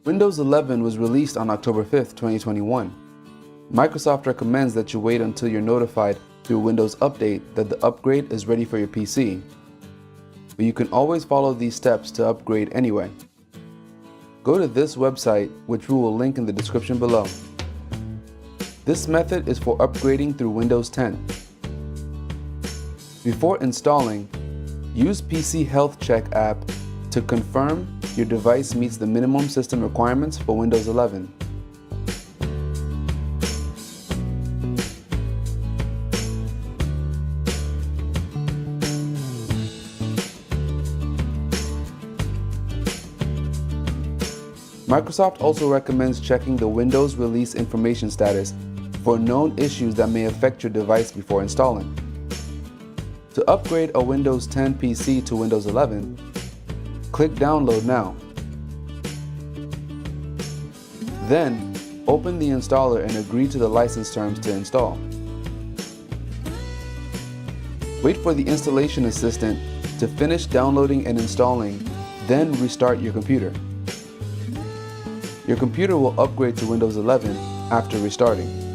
Windows 11 was released on October 5th, 2021. Microsoft recommends that you wait until you're notified through Windows Update that the upgrade is ready for your PC. But you can always follow these steps to upgrade anyway. Go to this website, which we will link in the description below. This method is for upgrading through Windows 10. Before installing, use PC Health Check app to confirm your device meets the minimum system requirements for Windows 11. Microsoft also recommends checking the Windows Release Information status for known issues that may affect your device before installing. To upgrade a Windows 10 PC to Windows 11, click Download Now. Then, open the installer and agree to the license terms to install. Wait for the installation assistant to finish downloading and installing, then restart your computer. Your computer will upgrade to Windows 11 after restarting.